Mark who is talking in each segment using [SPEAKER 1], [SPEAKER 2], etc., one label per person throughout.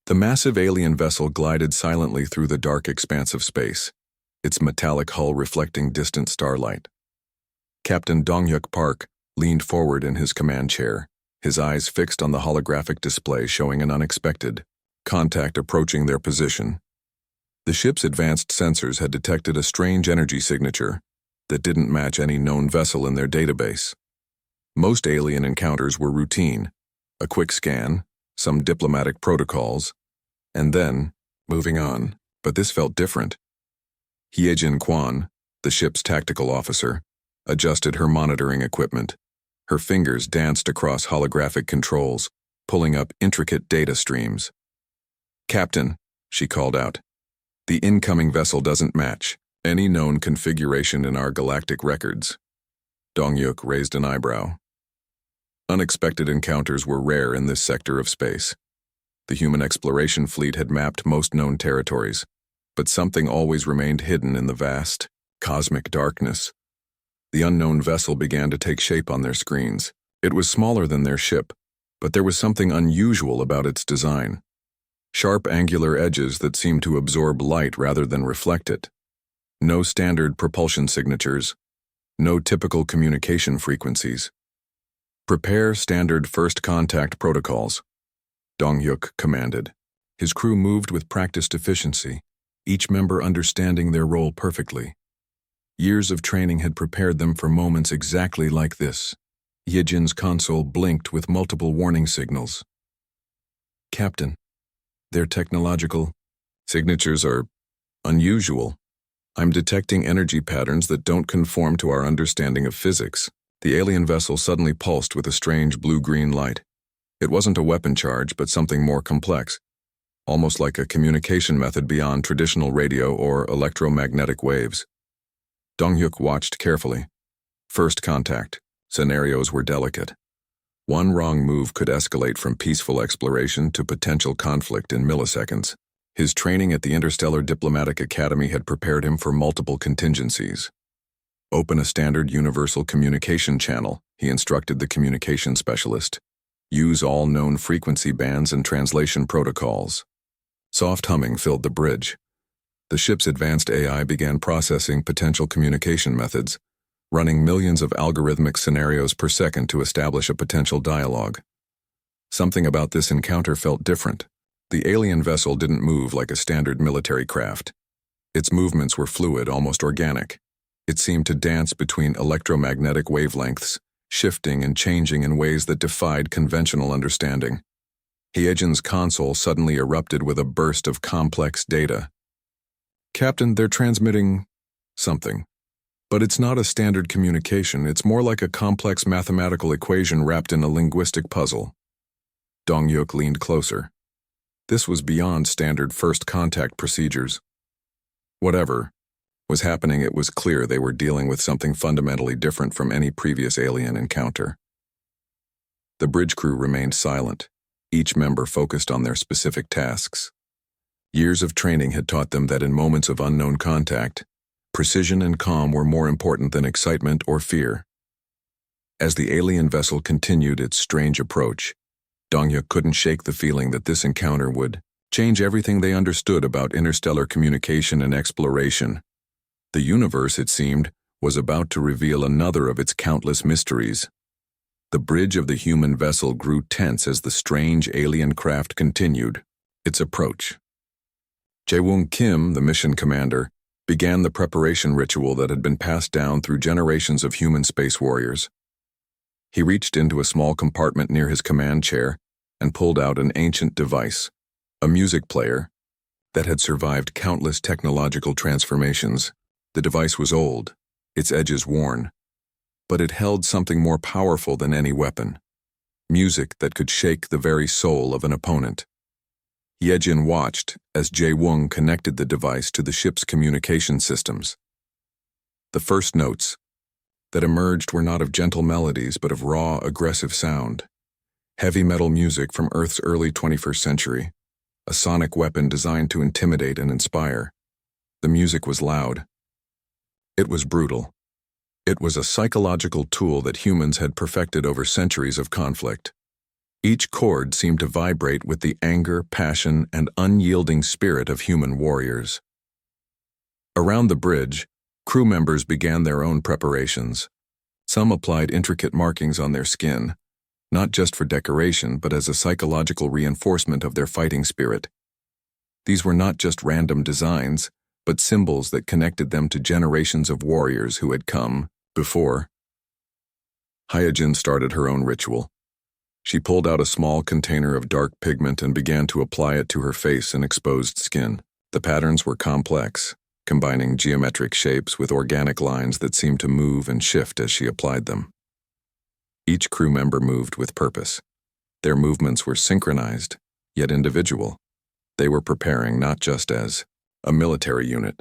[SPEAKER 1] The massive alien vessel glided silently through the dark expanse of space, its metallic hull reflecting distant starlight. Captain Dong-hyuk Park leaned forward in his command chair, his eyes fixed on the holographic display showing an unexpected contact approaching their position. The ship's advanced sensors had detected a strange energy signature that didn't match any known vessel in their database. Most alien encounters were routine, a quick scan, some diplomatic protocols, and then moving on, but this felt different. Hyejin Kwan, the ship's tactical officer, adjusted her monitoring equipment. Her fingers danced across holographic controls, pulling up intricate data streams. "Captain," she called out, "the incoming vessel doesn't match any known configuration in our galactic records." Dong-hyuk raised an eyebrow. Unexpected encounters were rare in this sector of space. The human exploration fleet had mapped most known territories, but something always remained hidden in the vast, cosmic darkness. The unknown vessel began to take shape on their screens. It was smaller than their ship, but there was something unusual about its design. Sharp angular edges that seemed to absorb light rather than reflect it. No standard propulsion signatures. No typical communication frequencies. "Prepare standard first contact protocols," Dong-hyuk commanded. His crew moved with practiced efficiency, each member understanding their role perfectly. Years of training had prepared them for moments exactly like this. Hyejin's console blinked with multiple warning signals. "Captain, their technological signatures are unusual. I'm detecting energy patterns that don't conform to our understanding of physics." The alien vessel suddenly pulsed with a strange blue-green light. It wasn't a weapon charge, but something more complex, almost like a communication method beyond traditional radio or electromagnetic waves. Dong-hyuk watched carefully. First contact. Scenarios were delicate. One wrong move could escalate from peaceful exploration to potential conflict in milliseconds. His training at the Interstellar Diplomatic Academy had prepared him for multiple contingencies. "Open a standard universal communication channel," he instructed the communication specialist. "Use all known frequency bands and translation protocols." Soft humming filled the bridge. The ship's advanced AI began processing potential communication methods, running millions of algorithmic scenarios per second to establish a potential dialogue. Something about this encounter felt different. The alien vessel didn't move like a standard military craft. Its movements were fluid, almost organic. It seemed to dance between electromagnetic wavelengths, shifting and changing in ways that defied conventional understanding. Hyejin's console suddenly erupted with a burst of complex data. "Captain, they're transmitting something. But it's not a standard communication, it's more like a complex mathematical equation wrapped in a linguistic puzzle." Dong-hyuk leaned closer. This was beyond standard first contact procedures. Whatever was happening, it was clear they were dealing with something fundamentally different from any previous alien encounter. The bridge crew remained silent, each member focused on their specific tasks. Years of training had taught them that in moments of unknown contact, precision and calm were more important than excitement or fear. As the alien vessel continued its strange approach, Dong-hyuk couldn't shake the feeling that this encounter would change everything they understood about interstellar communication and exploration. The universe, it seemed, was about to reveal another of its countless mysteries. The bridge of the human vessel grew tense as the strange alien craft continued its approach. Jae-woong Kim, the mission commander, began the preparation ritual that had been passed down through generations of human space warriors. He reached into a small compartment near his command chair and pulled out an ancient device, a music player that had survived countless technological transformations. The device was old, its edges worn, but it held something more powerful than any weapon. Music that could shake the very soul of an opponent. Hyejin watched as Jae-woong connected the device to the ship's communication systems. The first notes that emerged were not of gentle melodies but of raw, aggressive sound. Heavy metal music from Earth's early 21st century, a sonic weapon designed to intimidate and inspire. The music was loud. It was brutal. It was a psychological tool that humans had perfected over centuries of conflict. Each chord seemed to vibrate with the anger, passion, and unyielding spirit of human warriors. Around the bridge, crew members began their own preparations. Some applied intricate markings on their skin, not just for decoration but as a psychological reinforcement of their fighting spirit. These were not just random designs, but symbols that connected them to generations of warriors who had come before. Hyojin started her own ritual. She pulled out a small container of dark pigment and began to apply it to her face and exposed skin. The patterns were complex, combining geometric shapes with organic lines that seemed to move and shift as she applied them. Each crew member moved with purpose. Their movements were synchronized, yet individual. They were preparing not just as a military unit,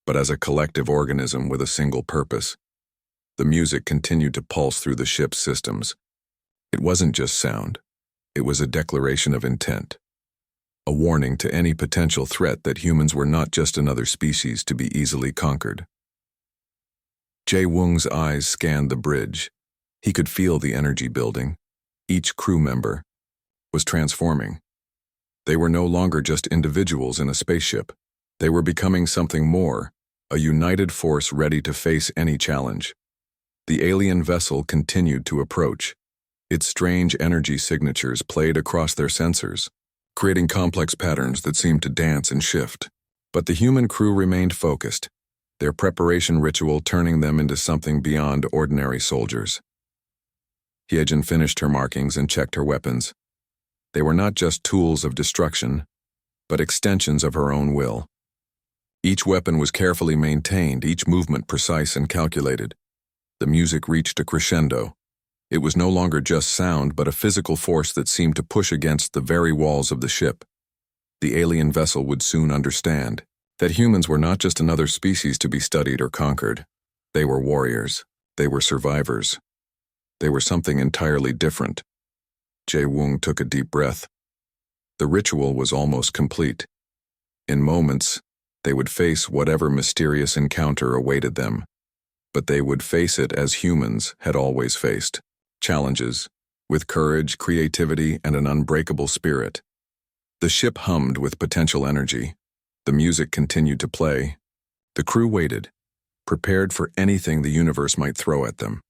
[SPEAKER 1] but as a collective organism with a single purpose. The music continued to pulse through the ship's systems. It wasn't just sound. It was a declaration of intent. A warning to any potential threat that humans were not just another species to be easily conquered. Jae-woong's eyes scanned the bridge. He could feel the energy building. Each crew member was transforming. They were no longer just individuals in a spaceship. They were becoming something more, a united force ready to face any challenge. The alien vessel continued to approach. Its strange energy signatures played across their sensors, creating complex patterns that seemed to dance and shift. But the human crew remained focused, their preparation ritual turning them into something beyond ordinary soldiers. Hyojin finished her markings and checked her weapons. They were not just tools of destruction, but extensions of her own will. Each weapon was carefully maintained, each movement precise and calculated. The music reached a crescendo. It was no longer just sound, but a physical force that seemed to push against the very walls of the ship. The alien vessel would soon understand that humans were not just another species to be studied or conquered. They were warriors. They were survivors. They were something entirely different. Jae-woong took a deep breath. The ritual was almost complete. In moments, they would face whatever mysterious encounter awaited them, but they would face it as humans had always faced. Challenges, with courage, creativity, and an unbreakable spirit. The ship hummed with potential energy. The music continued to play. The crew waited, prepared for anything the universe might throw at them.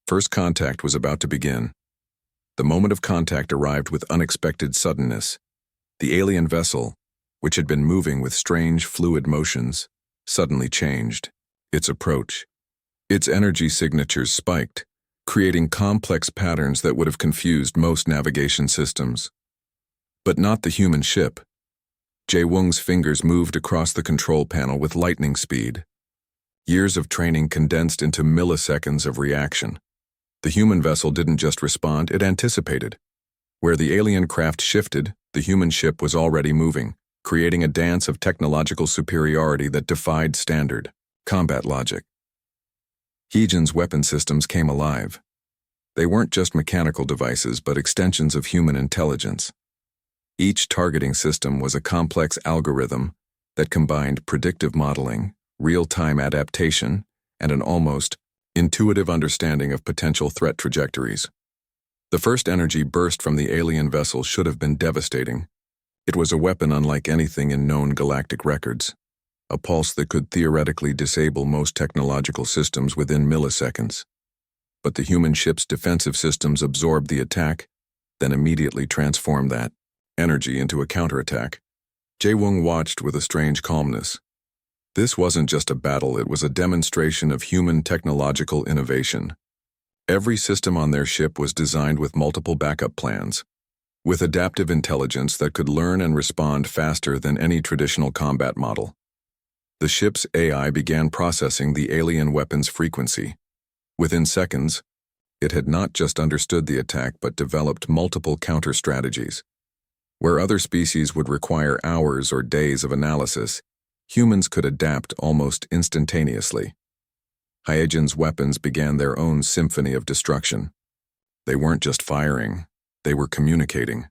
[SPEAKER 1] First contact was about to begin. The moment of contact arrived with unexpected suddenness. The alien vessel, which had been moving with strange, fluid motions, suddenly changed. Its approach. Its energy signatures spiked, creating complex patterns that would have confused most navigation systems. But not the human ship. Jae-woong's fingers moved across the control panel with lightning speed. Years of training condensed into milliseconds of reaction. The human vessel didn't just respond, it anticipated. Where the alien craft shifted, the human ship was already moving, creating a dance of technological superiority that defied standard combat logic. Hyojin's weapon systems came alive. They weren't just mechanical devices, but extensions of human intelligence. Each targeting system was a complex algorithm that combined predictive modeling, real-time adaptation, and an almost intuitive understanding of potential threat trajectories. The first energy burst from the alien vessel should have been devastating. It was a weapon unlike anything in known galactic records. A pulse that could theoretically disable most technological systems within milliseconds. But the human ship's defensive systems absorbed the attack, then immediately transformed that energy into a counterattack. Jae-woong watched with a strange calmness. This wasn't just a battle, it was a demonstration of human technological innovation. Every system on their ship was designed with multiple backup plans, with adaptive intelligence that could learn and respond faster than any traditional combat model. The ship's AI began processing the alien weapon's frequency. Within seconds, it had not just understood the attack but developed multiple counter-strategies. Where other species would require hours or days of analysis, humans could adapt almost instantaneously. Hyojin's weapons began their own symphony of destruction. They weren't just firing, they were communicating.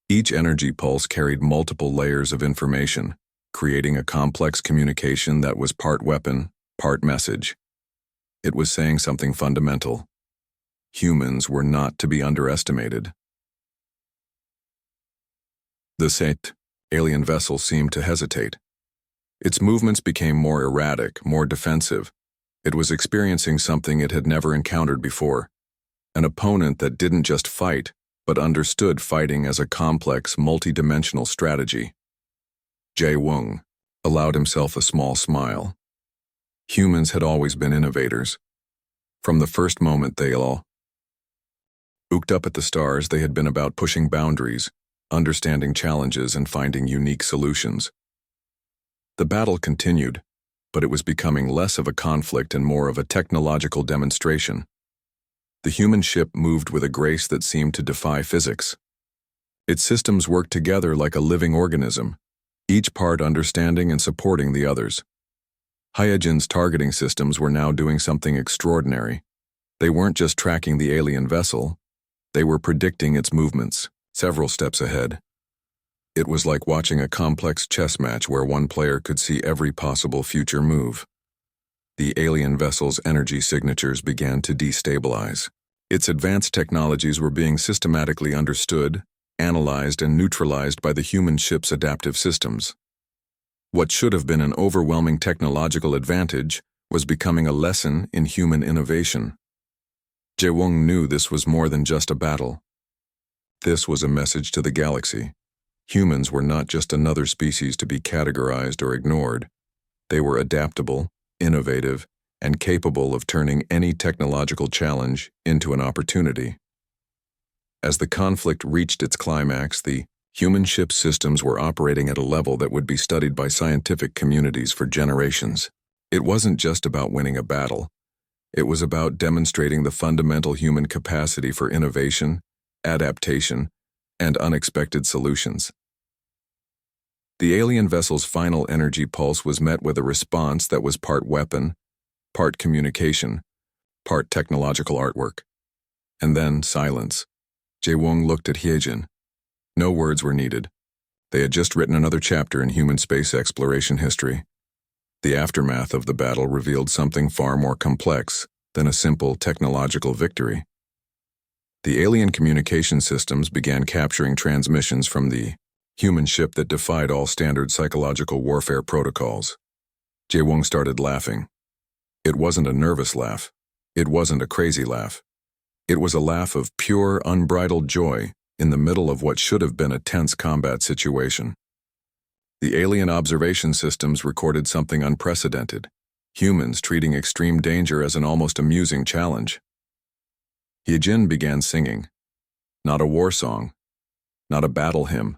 [SPEAKER 1] Each energy pulse carried multiple layers of information, creating a complex communication that was part weapon, part message. It was saying something fundamental. Humans were not to be underestimated. The Sate alien vessel seemed to hesitate. Its movements became more erratic, more defensive. It was experiencing something it had never encountered before. An opponent that didn't just fight, but understood fighting as a complex, multi-dimensional strategy. Jae-woong allowed himself a small smile. Humans had always been innovators. From the first moment they all looked up at the stars, they had been about pushing boundaries, understanding challenges, and finding unique solutions. The battle continued, but it was becoming less of a conflict and more of a technological demonstration. The human ship moved with a grace that seemed to defy physics. Its systems worked together like a living organism, each part understanding and supporting the others. Hyejin's targeting systems were now doing something extraordinary. They weren't just tracking the alien vessel, they were predicting its movements, several steps ahead. It was like watching a complex chess match where one player could see every possible future move. The alien vessel's energy signatures began to destabilize. Its advanced technologies were being systematically understood, analyzed, and neutralized by the human ship's adaptive systems. What should have been an overwhelming technological advantage was becoming a lesson in human innovation. Jae-woong knew this was more than just a battle. This was a message to the galaxy. Humans were not just another species to be categorized or ignored. They were adaptable, innovative, and capable of turning any technological challenge into an opportunity. As the conflict reached its climax, the human ship systems were operating at a level that would be studied by scientific communities for generations. It wasn't just about winning a battle. It was about demonstrating the fundamental human capacity for innovation, adaptation, and unexpected solutions. The alien vessel's final energy pulse was met with a response that was part weapon, part communication, part technological artwork. And then silence. Jae-woong looked at Hyejin. No words were needed. They had just written another chapter in human space exploration history. The aftermath of the battle revealed something far more complex than a simple technological victory. The alien communication systems began capturing transmissions from the human ship that defied all standard psychological warfare protocols. Jae-woong started laughing. It wasn't a nervous laugh. It wasn't a crazy laugh. It was a laugh of pure, unbridled joy in the middle of what should have been a tense combat situation. The alien observation systems recorded something unprecedented. Humans treating extreme danger as an almost amusing challenge. Hyejin began singing. Not a war song, not a battle hymn,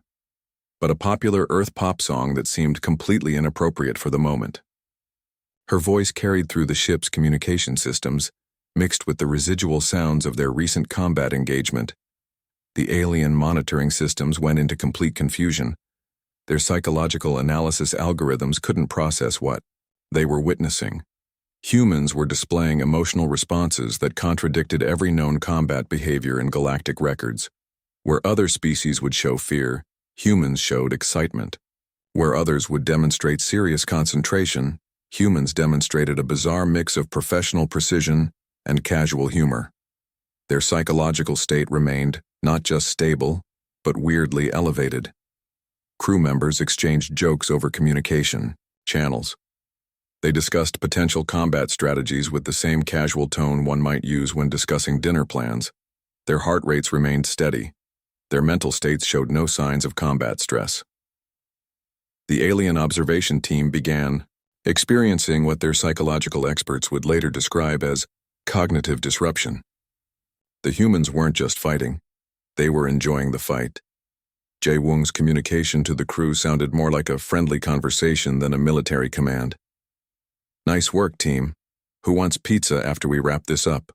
[SPEAKER 1] but a popular Earth pop song that seemed completely inappropriate for the moment. Her voice carried through the ship's communication systems, mixed with the residual sounds of their recent combat engagement. The alien monitoring systems went into complete confusion. Their psychological analysis algorithms couldn't process what they were witnessing. Humans were displaying emotional responses that contradicted every known combat behavior in galactic records. Where other species would show fear, humans showed excitement. Where others would demonstrate serious concentration, humans demonstrated a bizarre mix of professional precision and casual humor. Their psychological state remained not just stable, but weirdly elevated. Crew members exchanged jokes over communication channels. They discussed potential combat strategies with the same casual tone one might use when discussing dinner plans. Their heart rates remained steady. Their mental states showed no signs of combat stress. The alien observation team began experiencing what their psychological experts would later describe as cognitive disruption. The humans weren't just fighting. They were enjoying the fight. Jae-woong's communication to the crew sounded more like a friendly conversation than a military command. "Nice work, team. Who wants pizza after we wrap this up?"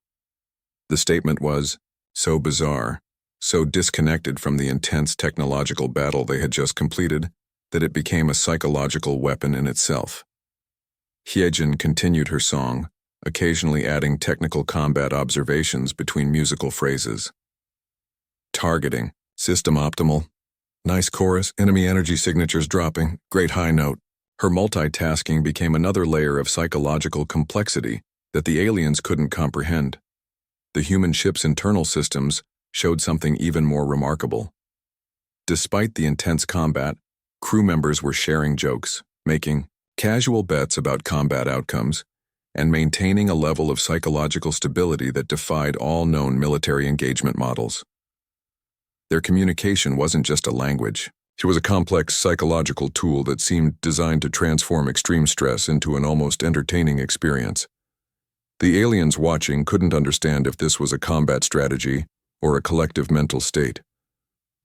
[SPEAKER 1] The statement was so bizarre, so disconnected from the intense technological battle they had just completed, that it became a psychological weapon in itself. Hyejin continued her song, occasionally adding technical combat observations between musical phrases. Targeting, system optimal. Nice chorus, enemy energy signatures dropping, great high note. Her multitasking became another layer of psychological complexity that the aliens couldn't comprehend. The human ship's internal systems showed something even more remarkable. Despite the intense combat, crew members were sharing jokes, making casual bets about combat outcomes, and maintaining a level of psychological stability that defied all known military engagement models. Their communication wasn't just a language. It was a complex psychological tool that seemed designed to transform extreme stress into an almost entertaining experience. The aliens watching couldn't understand if this was a combat strategy or a collective mental state.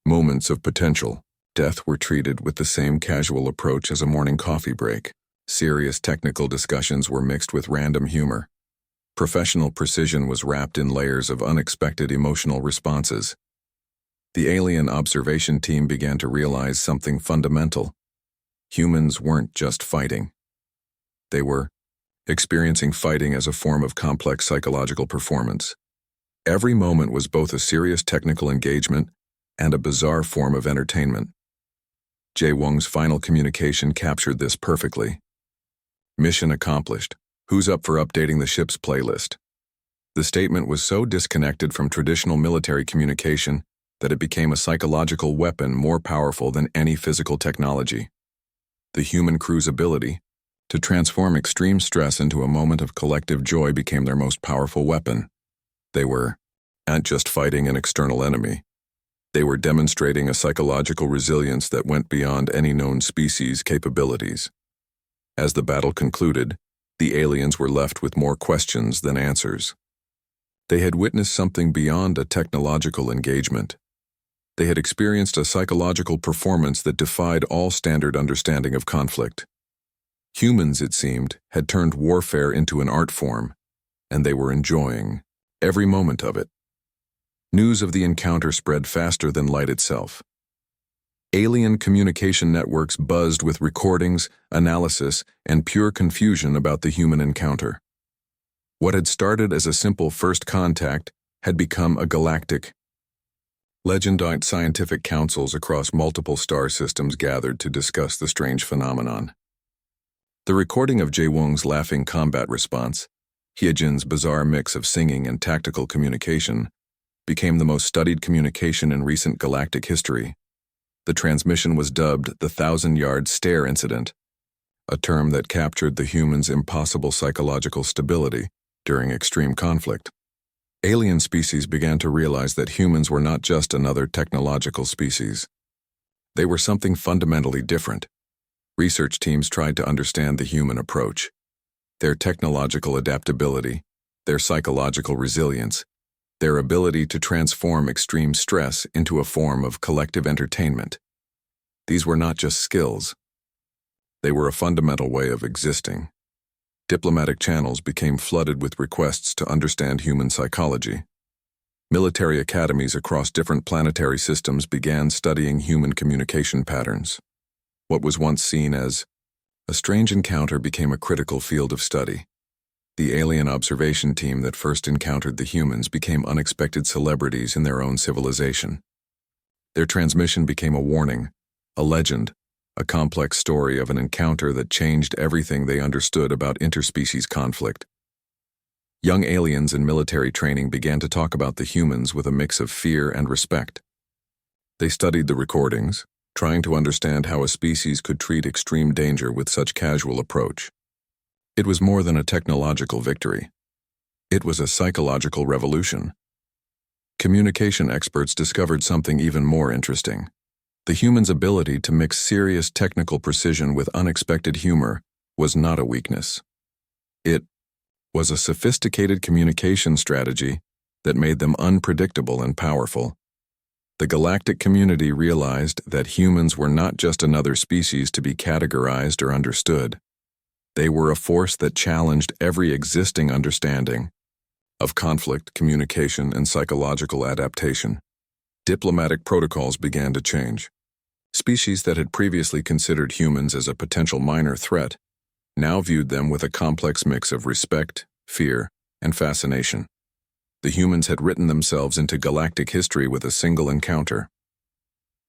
[SPEAKER 1] Moments of potential death were treated with the same casual approach as a morning coffee break. Serious technical discussions were mixed with random humor. Professional precision was wrapped in layers of unexpected emotional responses. The alien observation team began to realize something fundamental. Humans weren't just fighting. They were experiencing fighting as a form of complex psychological performance. Every moment was both a serious technical engagement and a bizarre form of entertainment. Jae Woong's final communication captured this perfectly. Mission accomplished. Who's up for updating the ship's playlist? The statement was so disconnected from traditional military communication that it became a psychological weapon more powerful than any physical technology. The human crew's ability to transform extreme stress into a moment of collective joy became their most powerful weapon. They were not just fighting an external enemy. They were demonstrating a psychological resilience that went beyond any known species' capabilities. As the battle concluded, the aliens were left with more questions than answers. They had witnessed something beyond a technological engagement. They had experienced a psychological performance that defied all standard understanding of conflict. Humans, it seemed, had turned warfare into an art form, and they were enjoying every moment of it. News of the encounter spread faster than light itself. Alien communication networks buzzed with recordings, analysis, and pure confusion about the human encounter. What had started as a simple first contact had become a galactic. Legendary scientific councils across multiple star systems gathered to discuss the strange phenomenon. The recording of Jae Woong's laughing combat response, Hyejin's bizarre mix of singing and tactical communication, became the most studied communication in recent galactic history. The transmission was dubbed the 1,000-yard stare incident, a term that captured the human's impossible psychological stability during extreme conflict. Alien species began to realize that humans were not just another technological species. They were something fundamentally different. Research teams tried to understand the human approach, their technological adaptability, their psychological resilience, their ability to transform extreme stress into a form of collective entertainment. These were not just skills. They were a fundamental way of existing. Diplomatic channels became flooded with requests to understand human psychology. Military academies across different planetary systems began studying human communication patterns. What was once seen as a strange encounter became a critical field of study. The alien observation team that first encountered the humans became unexpected celebrities in their own civilization. Their transmission became a warning, a legend, a complex story of an encounter that changed everything they understood about interspecies conflict. Young aliens in military training began to talk about the humans with a mix of fear and respect. They studied the recordings, trying to understand how a species could treat extreme danger with such casual approach. It was more than a technological victory. It was a psychological revolution. Communication experts discovered something even more interesting. The human's ability to mix serious technical precision with unexpected humor was not a weakness. It was a sophisticated communication strategy that made them unpredictable and powerful. The galactic community realized that humans were not just another species to be categorized or understood. They were a force that challenged every existing understanding of conflict, communication, and psychological adaptation. Diplomatic protocols began to change. Species that had previously considered humans as a potential minor threat now viewed them with a complex mix of respect, fear, and fascination. The humans had written themselves into galactic history with a single encounter.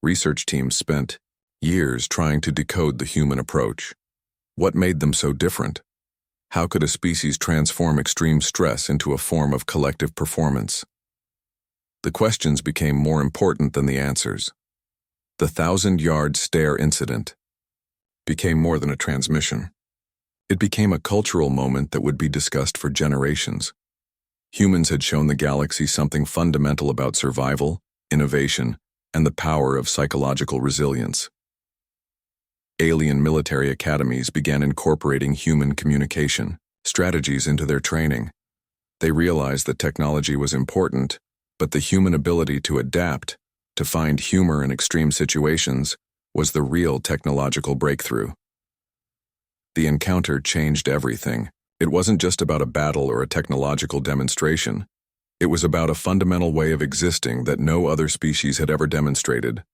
[SPEAKER 1] Research teams spent years trying to decode the human approach. What made them so different? How could a species transform extreme stress into a form of collective performance? The questions became more important than the answers. The 1,000-yard stare incident became more than a transmission. It became a cultural moment that would be discussed for generations. Humans had shown the galaxy something fundamental about survival, innovation, and the power of psychological resilience. Alien military academies began incorporating human communication strategies into their training. They realized that technology was important, but the human ability to adapt, to find humor in extreme situations, was the real technological breakthrough. The encounter changed everything. It wasn't just about a battle or a technological demonstration. It was about a fundamental way of existing that no other species had ever demonstrated.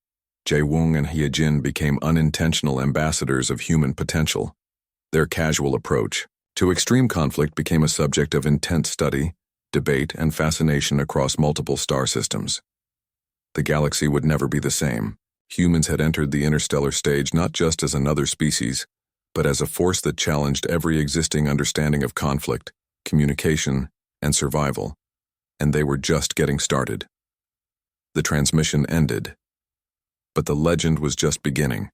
[SPEAKER 1] Jae-woong and Hye-jin became unintentional ambassadors of human potential. Their casual approach to extreme conflict became a subject of intense study, debate, and fascination across multiple star systems. The galaxy would never be the same. Humans had entered the interstellar stage not just as another species, but as a force that challenged every existing understanding of conflict, communication, and survival, and they were just getting started. The transmission ended, but the legend was just beginning.